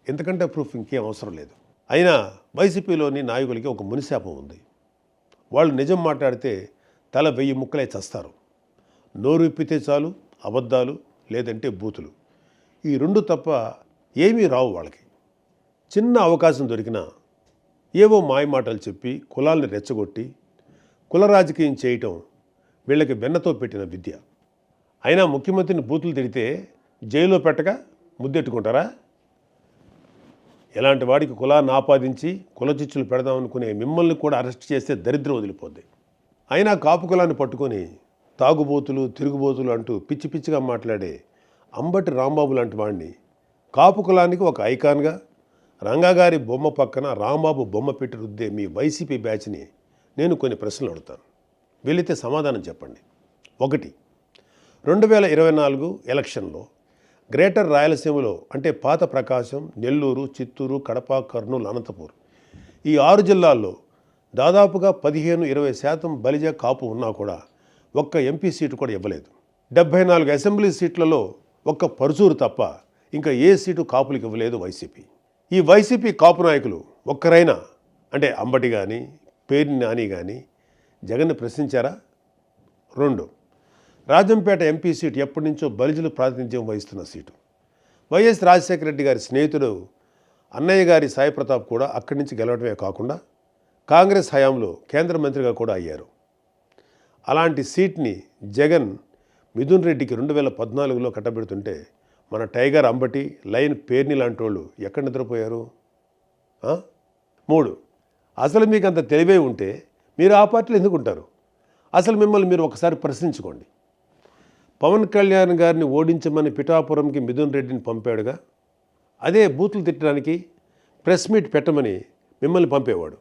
ఎందుకంటే ప్రూఫ్ ఇంకేం అవసరం లేదు. అయినా వైసీపీలోని నాయకులకి ఒక మునిశాపం ఉంది. వాళ్ళు నిజం మాట్లాడితే తల 1000 ముక్కలై చస్తారు. నోరు విప్పితే చాలు అబద్ధాలు, లేదంటే బూతులు. ఈ 2 తప్ప ఏమీ రావు వాళ్ళకి. చిన్న అవకాశం దొరికినా ఏవో మాయమాటలు చెప్పి కులాల్ని రెచ్చగొట్టి కుల రాజకీయం చేయటం వీళ్ళకి వెన్నతో పెట్టిన విద్య. అయినా ముఖ్యమంత్రిని బూతులు తిడితే జైల్లో పెట్టక ముద్దెట్టుకుంటారా? ఎలాంటి వాడికి కులాన్ని ఆపాదించి కులచిచ్చులు పెడదామనుకునే మిమ్మల్ని కూడా అరెస్ట్ చేస్తే దరిద్రం వదిలిపోద్ది. అయినా కాపు కులాన్ని పట్టుకొని తాగుబోతులు తిరుగుబోతులు అంటూ పిచ్చి పిచ్చిగా మాట్లాడే అంబటి రాంబాబు లాంటి వాడిని కాపు కులానికి ఒక ఐకాన్గా రంగాగారి బొమ్మ పక్కన రాంబాబు బొమ్మ పెట్టి రుద్దే మీ వైసీపీ బ్యాచ్ని నేను కొన్ని ప్రశ్నలు అడుగుతాను. వీలైతే సమాధానం చెప్పండి. 1. 2024 ఎలక్షన్లో గ్రేటర్ రాయలసీమలో అంటే పాత ప్రకాశం, నెల్లూరు, చిత్తూరు, కడప, కర్నూలు, అనంతపూర్ ఈ 6 జిల్లాల్లో దాదాపుగా 15-20% బలిజ కాపు ఉన్నా కూడా ఒక్క ఎంపీ సీటు కూడా ఇవ్వలేదు. 74 అసెంబ్లీ సీట్లలో ఒక్క పరుచూరు తప్ప ఇంకా ఏ సీటు కాపులకు ఇవ్వలేదు వైసీపీ. ఈ వైసీపీ కాపు నాయకులు ఒక్కరైనా అంటే అంబటి కానీ పేర్ని నాని కానీ జగన్ని ప్రశ్నించారా? 2. రాజంపేట ఎంపీ సీటు ఎప్పటి నుంచో బలిజలు ప్రాతినిధ్యం వహిస్తున్న సీటు. వైఎస్ రాజశేఖర రెడ్డి గారి స్నేహితుడు అన్నయ్య గారి సాయి ప్రతాప్ కూడా అక్కడి నుంచి గెలవడమే కాకుండా కాంగ్రెస్ హయాంలో కేంద్ర మంత్రిగా కూడా అయ్యారు. అలాంటి సీట్ని జగన్ మిథున్ రెడ్డికి 2014లో కట్టబెడుతుంటే మన టైగర్ అంబటి, లయన్ పేర్ని లాంటి వాళ్ళు ఎక్కడ నిద్రపోయారు? 3. అసలు మీకు అంత తెలివే ఉంటే మీరు ఆ పార్టీలో ఎందుకుంటారు? అసలు మిమ్మల్ని మీరు ఒకసారి ప్రశ్నించుకోండి. పవన్ కళ్యాణ్ గారిని ఓడించమని పిఠాపురంకి మిథున్ రెడ్డిని పంపాడుగా, అదే బూతులు తిట్టడానికి ప్రెస్ మీట్ పెట్టమని మిమ్మల్ని పంపేవాడు.